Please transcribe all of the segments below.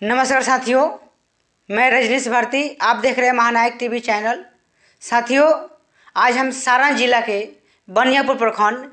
नमस्कार साथियों, मैं रजनीश भारती। आप देख रहे हैं महानायक टीवी चैनल। साथियों, आज हम सारण जिला के बनियापुर प्रखंड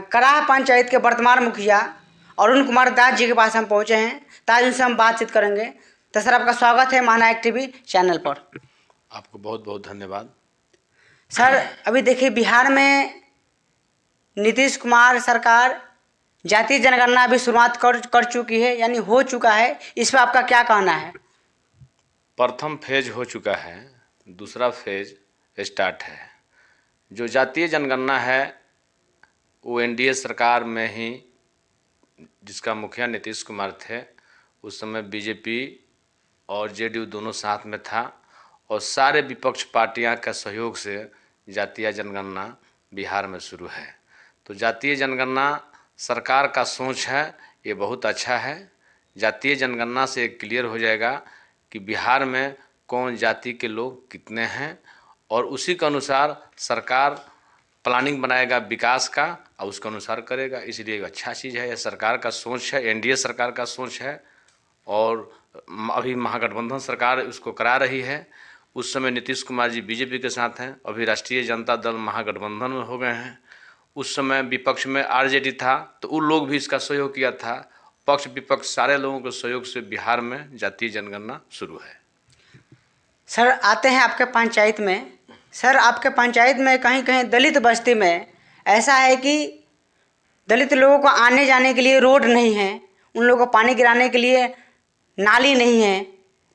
कराह पंचायत के वर्तमान मुखिया अरुण कुमार दास जी के पास हम पहुंचे हैं, ताकि उनसे हम बातचीत करेंगे। तो सर, आपका स्वागत है महानायक टीवी चैनल पर। आपको बहुत बहुत धन्यवाद। सर, अभी देखिए, बिहार में नीतीश कुमार सरकार जातीय जनगणना अभी शुरुआत कर चुकी है, यानी हो चुका है। इस पर आपका क्या कहना है? प्रथम फेज हो चुका है, दूसरा फेज स्टार्ट है। जो जातीय जनगणना है वो एनडीए सरकार में ही, जिसका मुखिया नीतीश कुमार थे, उस समय बीजेपी और जेडीयू दोनों साथ में था और सारे विपक्ष पार्टियां का सहयोग से जातीय जनगणना बिहार में शुरू है। तो जातीय जनगणना सरकार का सोच है, ये बहुत अच्छा है। जातीय जनगणना से क्लियर हो जाएगा कि बिहार में कौन जाति के लोग कितने हैं और उसी के अनुसार सरकार प्लानिंग बनाएगा विकास का और उसके अनुसार करेगा। इसलिए एक अच्छा चीज़ है, यह सरकार का सोच है, एनडीए सरकार का सोच है और अभी महागठबंधन सरकार उसको करा रही है। उस समय नीतीश कुमार जी बीजेपी के साथ हैं, अभी राष्ट्रीय जनता दल महागठबंधन में हो गए हैं। उस समय विपक्ष में आरजेडी था, तो उन लोग भी इसका सहयोग किया था। पक्ष विपक्ष सारे लोगों के सहयोग से बिहार में जातीय जनगणना शुरू है। सर, आते हैं आपके पंचायत में। सर, आपके पंचायत में कहीं कहीं दलित बस्ती में ऐसा है कि दलित लोगों को आने जाने के लिए रोड नहीं है, उन लोगों को पानी गिराने के लिए नाली नहीं है।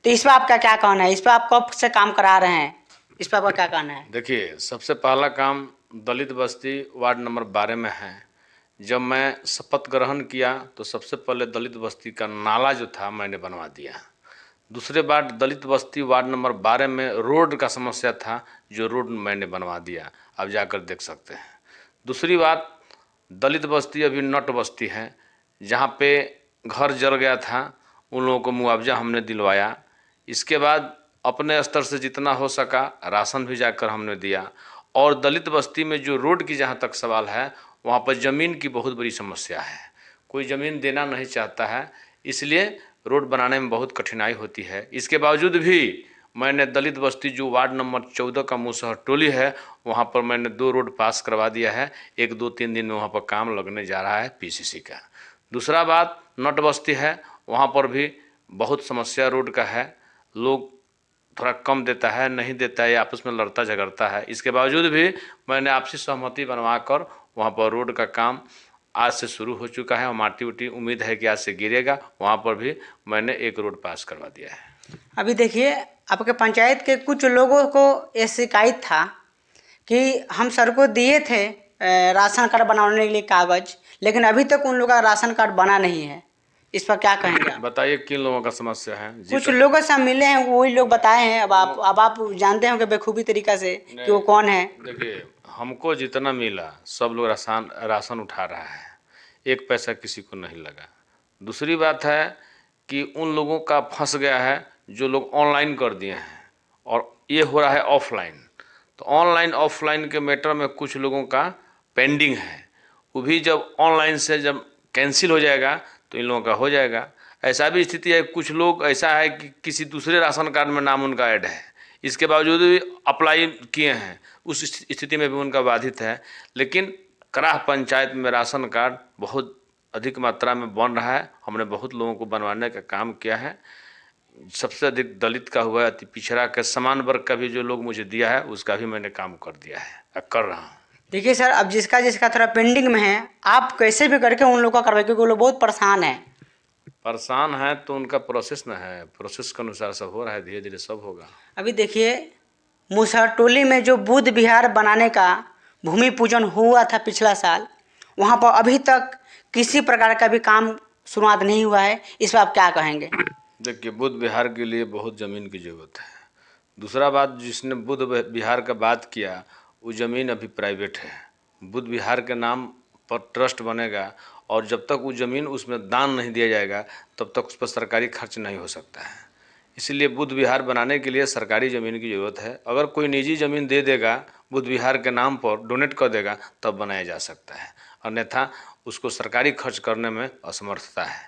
तो इस पर आपका क्या कहना है? इस पर आप कब से काम करा रहे हैं? इस पर आपका क्या कहना है? देखिए, सबसे पहला काम दलित बस्ती वार्ड नंबर 12 में है। जब मैं शपथ ग्रहण किया तो सबसे पहले दलित बस्ती का नाला जो था मैंने बनवा दिया। दूसरे बार दलित बस्ती वार्ड नंबर 12 में रोड का समस्या था, जो रोड मैंने बनवा दिया, आप जाकर देख सकते हैं। दूसरी बात, दलित बस्ती अभी नट बस्ती है, जहाँ पे घर जल गया था, उन लोगों को मुआवजा हमने दिलवाया। इसके बाद अपने स्तर से जितना हो सका राशन भी जाकर हमने दिया। और दलित बस्ती में जो रोड की जहाँ तक सवाल है, वहाँ पर ज़मीन की बहुत बड़ी समस्या है, कोई ज़मीन देना नहीं चाहता है, इसलिए रोड बनाने में बहुत कठिनाई होती है। इसके बावजूद भी मैंने दलित बस्ती जो वार्ड नंबर 14 का मुसहर टोली है, वहाँ पर मैंने 2 रोड पास करवा दिया है। 1-2-3 दिन में वहाँ पर काम लगने जा रहा है पीसीसी का। दूसरा बात, नट बस्ती है, वहाँ पर भी बहुत समस्या रोड का है। लोग थोड़ा कम देता है, नहीं देता है, आपस में लड़ता झगड़ता है। इसके बावजूद भी मैंने आपसी सहमति बनवाकर वहाँ पर रोड का काम आज से शुरू हो चुका है और माटी उटी उम्मीद है कि आज से गिरेगा। वहाँ पर भी मैंने 1 रोड पास करवा दिया है। अभी देखिए, आपके पंचायत के कुछ लोगों को ये शिकायत था कि हम सर को दिए थे राशन कार्ड बनाने के लिए कागज, लेकिन अभी तक उन लोगों का राशन कार्ड बना नहीं है। इस पर क्या कहेंगे आप? बताइए किन लोगों का समस्या है? कुछ लोगों से हम मिले हैं, वही लोग बताए हैं। अब आप जानते होंगे बेखूबी तरीका से कि वो कौन है। देखिए, हमको जितना मिला सब लोग राशन उठा रहा है, 1 पैसा किसी को नहीं लगा। दूसरी बात है कि उन लोगों का फंस गया है जो लोग ऑनलाइन कर दिए हैं और ये हो रहा है ऑफलाइन। तो ऑनलाइन ऑफलाइन के मैटर में कुछ लोगों का पेंडिंग है, वो भी जब ऑनलाइन से जब कैंसिल हो जाएगा तो इन लोगों का हो जाएगा। ऐसा भी स्थिति है, कुछ लोग ऐसा है कि किसी दूसरे राशन कार्ड में नाम उनका ऐड है, इसके बावजूद भी अप्लाई किए हैं, उस स्थिति में भी उनका बाधित है। लेकिन कराह पंचायत में राशन कार्ड बहुत अधिक मात्रा में बन रहा है, हमने बहुत लोगों को बनवाने का काम किया है। सबसे अधिक दलित का हुआ है, अति पिछड़ा के समान वर्ग का भी जो लोग मुझे दिया है उसका भी मैंने काम कर दिया है, कर रहा हूँ। देखिए सर, अब जिसका जिसका थोड़ा पेंडिंग में है, आप कैसे भी करके उन लोगों का करवाइए, क्योंकि वो लोग बहुत परेशान है। परेशान है तो उनका प्रोसेस न है, प्रोसेस के अनुसार सब हो रहा है, धीरे धीरे सब होगा। अभी देखिए, मुसहर टोली में जो बुद्ध विहार बनाने का भूमि पूजन हुआ था पिछला साल, वहाँ पर अभी तक किसी प्रकार का भी काम शुरुआत नहीं हुआ है। इस पर आप क्या कहेंगे? देखिए, बुद्ध विहार के लिए बहुत ज़मीन की ज़रूरत है। दूसरा बात, जिसने बुद्ध विहार का बात किया वो ज़मीन अभी प्राइवेट है। बुद्ध विहार के नाम पर ट्रस्ट बनेगा और जब तक वो ज़मीन उसमें दान नहीं दिया जाएगा तब तक उस पर सरकारी खर्च नहीं हो सकता है। इसलिए बुद्ध विहार बनाने के लिए सरकारी ज़मीन की ज़रूरत है। अगर कोई निजी ज़मीन दे देगा, बुद्ध विहार के नाम पर डोनेट कर देगा, तब बनाया जा सकता है, अन्यथा उसको सरकारी खर्च करने में असमर्थता है।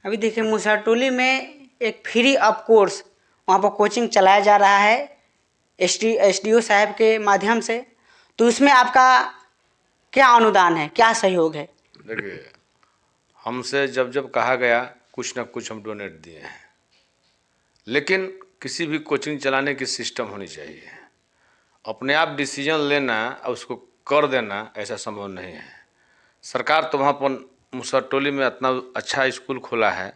अभी देखिए मुसहरटोली में एक फ्री ऑफ कोर्स वहाँ पर कोचिंग चलाया जा रहा है एसडीओ साहब के माध्यम से। तो उसमें आपका क्या अनुदान है, क्या सहयोग है? देखिए, हमसे जब जब कहा गया कुछ ना कुछ हम डोनेट दिए हैं, लेकिन किसी भी कोचिंग चलाने की सिस्टम होनी चाहिए। अपने आप डिसीजन लेना और उसको कर देना ऐसा संभव नहीं है। सरकार तो वहाँ पर मुसहरटोली में इतना अच्छा स्कूल खोला है,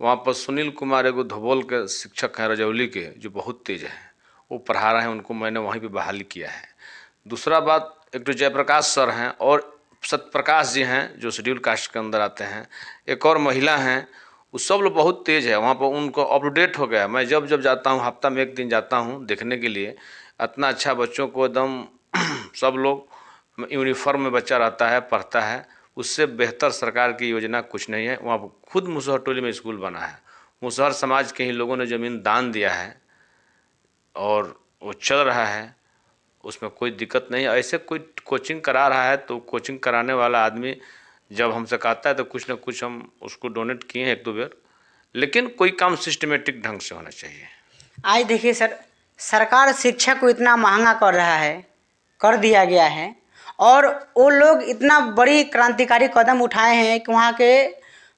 वहाँ पर सुनील कुमार एगो धोबोल के शिक्षक हैं रजौली के, जो बहुत तेज हैं, वो पढ़ा रहे हैं, उनको मैंने वहीं पे बहाली किया है। दूसरा बात, एक तो जयप्रकाश सर हैं और सत्यप्रकाश जी हैं जो शेड्यूल कास्ट के अंदर आते हैं, एक और महिला हैं, वो सब लोग बहुत तेज़ है। वहाँ पर उनको अपडेट हो गया। मैं जब जब जाता हूँ, हफ्ता में एक दिन जाता हूँ देखने के लिए, इतना अच्छा बच्चों को एकदम सब लोग यूनिफॉर्म में बच्चा रहता है, पढ़ता है। उससे बेहतर सरकार की योजना कुछ नहीं है। वहाँ खुद मुसहरटोली में स्कूल बना है, मुसहर समाज के ही लोगों ने ज़मीन दान दिया है और वो चल रहा है, उसमें कोई दिक्कत नहीं है। ऐसे कोई कोचिंग करा रहा है तो कोचिंग कराने वाला आदमी जब हमसे कहता है तो कुछ ना कुछ हम उसको डोनेट किए हैं एक दो बार, लेकिन कोई काम सिस्टमेटिक ढंग से होना चाहिए। आज देखिए सर, सरकार शिक्षा को इतना महंगा कर रहा है, कर दिया गया है, और वो लोग इतना बड़ी क्रांतिकारी कदम उठाए हैं कि वहाँ के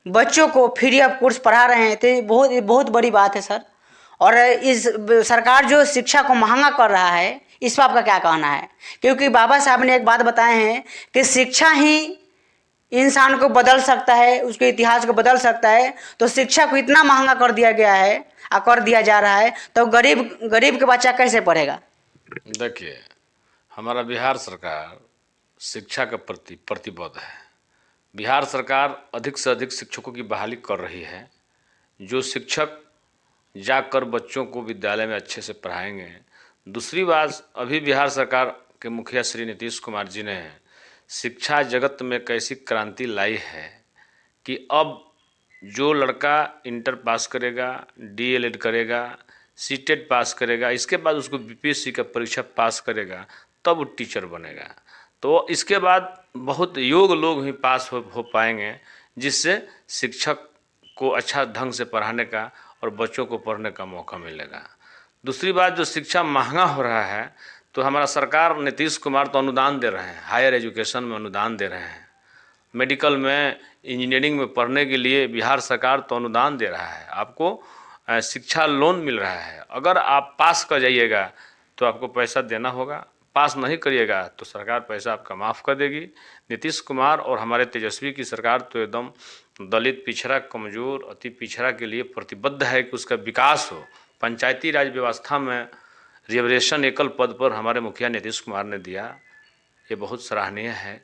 बच्चों को फ्री ऑफ कोर्स पढ़ा रहे हैं। तो ये बहुत बड़ी बात है सर। और इस सरकार जो शिक्षा को महंगा कर रहा है, इस पर आपका क्या कहना है? क्योंकि बाबा साहब ने एक बात बताए हैं कि शिक्षा ही इंसान को बदल सकता है, उसके इतिहास को बदल सकता है। तो शिक्षा को इतना महंगा कर दिया गया है और कर दिया जा रहा है, तो गरीब के बच्चा कैसे पढ़ेगा? देखिए, हमारा बिहार सरकार शिक्षा के प्रति प्रतिबद्ध है। बिहार सरकार अधिक से अधिक शिक्षकों की बहाली कर रही है। जो शिक्षक जाकर बच्चों को विद्यालय में अच्छे से पढ़ाएंगे। दूसरी बात, अभी बिहार सरकार के मुखिया श्री नीतीश कुमार जी ने शिक्षा जगत में कैसी क्रांति लाई है कि अब जो लड़का इंटर पास करेगा, डीएलएड करेगा, सीटेट पास करेगा, इसके बाद उसको बीपीएससी का परीक्षा पास करेगा, तब वो टीचर बनेगा। तो इसके बाद बहुत योग्य लोग ही पास हो पाएंगे, जिससे शिक्षक को अच्छा ढंग से पढ़ाने का और बच्चों को पढ़ने का मौका मिलेगा। दूसरी बात, जो शिक्षा महंगा हो रहा है, तो हमारा सरकार नीतीश कुमार तो अनुदान दे रहे हैं, हायर एजुकेशन में अनुदान दे रहे हैं, मेडिकल में, इंजीनियरिंग में पढ़ने के लिए बिहार सरकार तो अनुदान दे रहा है। आपको शिक्षा लोन मिल रहा है। अगर आप पास कर जाइएगा तो आपको पैसा देना होगा, पास नहीं करिएगा तो सरकार पैसा आपका माफ़ कर देगी। नीतीश कुमार और हमारे तेजस्वी की सरकार तो एकदम दलित, पिछड़ा, कमज़ोर, अति पिछड़ा के लिए प्रतिबद्ध है कि उसका विकास हो। पंचायती राज व्यवस्था में रिजर्वेशन एकल पद पर हमारे मुखिया नीतीश कुमार ने दिया, ये बहुत सराहनीय है।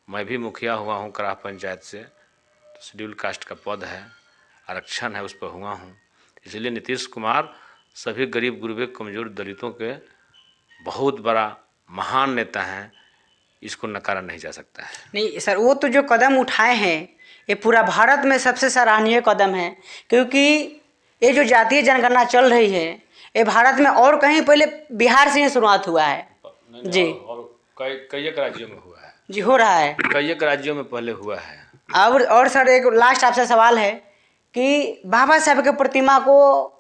मैं भी मुखिया हुआ हूँ कराह पंचायत से, तो शेड्यूल कास्ट का पद है, आरक्षण है, उस पर हुआ हूँ। इसलिए नीतीश कुमार सभी गरीब गुरबे कमज़ोर दलितों के बहुत बड़ा महान नेता हैं, इसको नकारा नहीं जा सकता है। नहीं सर, वो तो जो कदम उठाए हैं ये पूरा भारत में सबसे सराहनीय कदम है। क्योंकि ये जो जातीय जनगणना चल रही है, ये भारत में और कहीं पहले बिहार से ही शुरुआत हुआ है जी। और कई एक राज्यों में हुआ है जी, हो रहा है, कई एक राज्यों में पहले हुआ है। और सर एक लास्ट आपसे सवाल है कि बाबा साहब की प्रतिमा को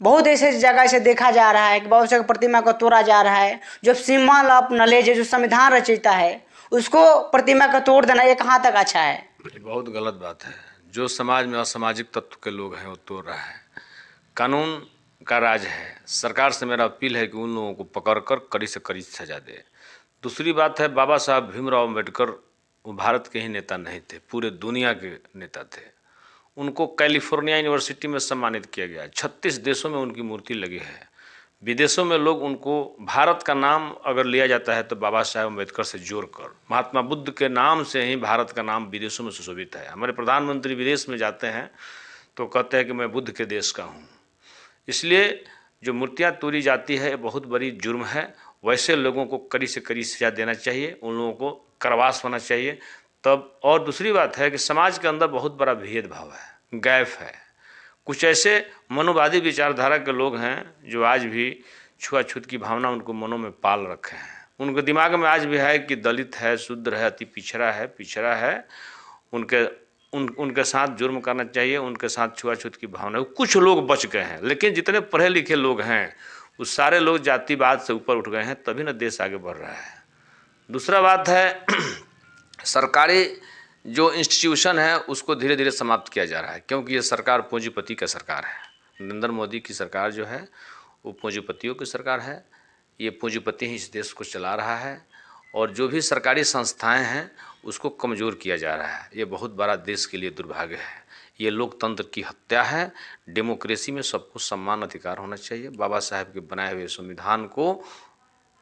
बहुत ऐसे जगह से देखा जा रहा है कि बाबा साहब की प्रतिमा को तोड़ा जा रहा है। जो सिंबल ऑफ नॉलेज है, जो संविधान रचयिता है, उसको प्रतिमा को तोड़ देना, ये कहाँ तक अच्छा है? ये बहुत गलत बात है। जो समाज में असामाजिक तत्व के लोग हैं वो तोड़ रहा है। कानून का राज है। सरकार से मेरा अपील है कि उन लोगों को पकड़कर कड़ी से कड़ी सजा दे। दूसरी बात है, बाबा साहब भीमराव अम्बेडकर वो भारत के ही नेता नहीं थे, पूरे दुनिया के नेता थे। उनको कैलिफोर्निया यूनिवर्सिटी में सम्मानित किया गया। 36 देशों में उनकी मूर्ति लगी है। विदेशों में लोग उनको, भारत का नाम अगर लिया जाता है तो बाबा साहेब अम्बेडकर से जोड़कर, महात्मा बुद्ध के नाम से ही भारत का नाम विदेशों में सुशोभित है। हमारे प्रधानमंत्री विदेश में जाते हैं तो कहते हैं कि मैं बुद्ध के देश का हूँ। इसलिए जो मूर्तियाँ तोड़ी जाती है बहुत बड़ी जुर्म है। वैसे लोगों को कड़ी से कड़ी सजा देना चाहिए, उन लोगों को कारावास होना चाहिए तब। और दूसरी बात है कि समाज के अंदर बहुत बड़ा भेदभाव है, गैप है। कुछ ऐसे मनोवादी विचारधारा के लोग हैं जो आज भी छुआछूत की भावना उनको मनों में पाल रखे हैं। उनके दिमाग में आज भी है कि दलित है, शूद्र है, अति पिछड़ा है, उनके उनके साथ जुर्म करना चाहिए, उनके साथ छुआछूत की भावना। कुछ लोग बच गए हैं, लेकिन जितने पढ़े लिखे लोग हैं वो सारे लोग जातिवाद से ऊपर उठ गए हैं, तभी ना देश आगे बढ़ रहा है। दूसरा बात है सरकारी जो इंस्टीट्यूशन है उसको धीरे धीरे समाप्त किया जा रहा है, क्योंकि ये सरकार पूंजीपति का सरकार है। नरेंद्र मोदी की सरकार जो है वो पूंजीपतियों की सरकार है। ये पूंजीपति ही इस देश को चला रहा है, और जो भी सरकारी संस्थाएं हैं उसको कमज़ोर किया जा रहा है। ये बहुत बड़ा देश के लिए दुर्भाग्य है। ये लोकतंत्र की हत्या है। डेमोक्रेसी में सबको समान अधिकार होना चाहिए। बाबा साहेब के बनाए हुए संविधान को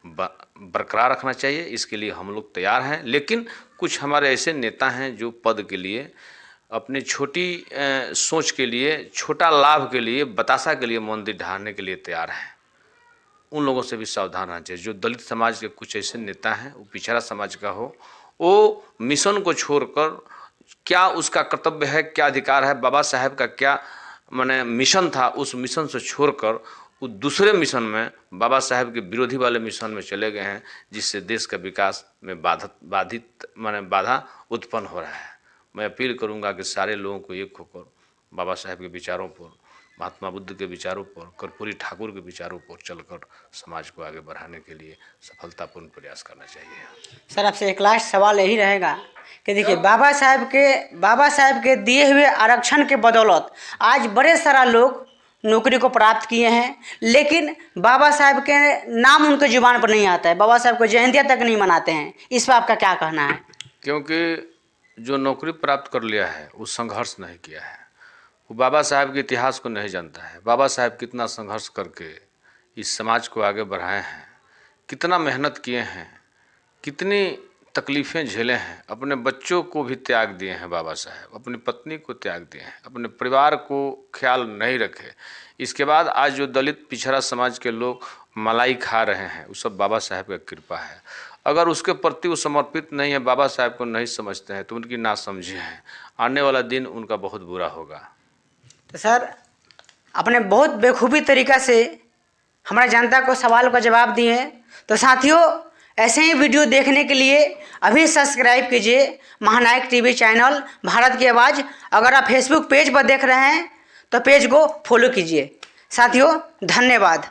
बरकरार रखना चाहिए, इसके लिए हम लोग तैयार हैं। लेकिन कुछ हमारे ऐसे नेता हैं जो पद के लिए, अपनी छोटी सोच के लिए, छोटा लाभ के लिए, बतासा के लिए मंदिर ढाने के लिए तैयार हैं। उन लोगों से भी सावधान रहना चाहिए। जो दलित समाज के कुछ ऐसे नेता हैं, वो पिछड़ा समाज का हो, वो मिशन को छोड़कर, क्या उसका कर्तव्य है, क्या अधिकार है, बाबा साहेब का क्या माने मिशन था, उस मिशन से छोड़कर वो दूसरे मिशन में, बाबा साहेब के विरोधी वाले मिशन में चले गए हैं, जिससे देश का विकास में बाधा उत्पन्न हो रहा है। मैं अपील करूंगा कि सारे लोगों को एक होकर बाबा साहेब के विचारों पर, महात्मा बुद्ध के विचारों पर, कर्पूरी ठाकुर के विचारों पर चलकर समाज को आगे बढ़ाने के लिए सफलतापूर्ण प्रयास करना चाहिए। सर आपसे एक लास्ट सवाल यही रहेगा कि देखिए बाबा साहेब के दिए हुए आरक्षण के बदौलत आज बड़े सारा लोग नौकरी को प्राप्त किए हैं, लेकिन बाबा साहेब के नाम उनके जुबान पर नहीं आता है, बाबा साहेब को जयंतियाँ तक नहीं मनाते हैं। इस पर आपका क्या कहना है? क्योंकि जो नौकरी प्राप्त कर लिया है वो संघर्ष नहीं किया है, वो बाबा साहेब के इतिहास को नहीं जानता है। बाबा साहेब कितना संघर्ष करके इस समाज को आगे बढ़ाए हैं, कितना मेहनत किए हैं, कितनी तकलीफ़ें झेले हैं, अपने बच्चों को भी त्याग दिए हैं बाबा साहेब, अपनी पत्नी को त्याग दिए हैं, अपने परिवार को ख्याल नहीं रखे। इसके बाद आज जो दलित पिछड़ा समाज के लोग मलाई खा रहे हैं, वो सब बाबा साहेब का कृपा है। अगर उसके प्रति वो समर्पित नहीं है, बाबा साहेब को नहीं समझते हैं, तो उनकी नासमझी है। आने वाला दिन उनका बहुत बुरा होगा। तो सर अपने बहुत बेखूबी तरीक़ा से हमारा जनता को सवाल का जवाब दिए। तो साथियों, ऐसे ही वीडियो देखने के लिए अभी सब्सक्राइब कीजिए महानायक टीवी चैनल भारत की आवाज़। अगर आप फेसबुक पेज पर देख रहे हैं तो पेज को फॉलो कीजिए। साथियों धन्यवाद।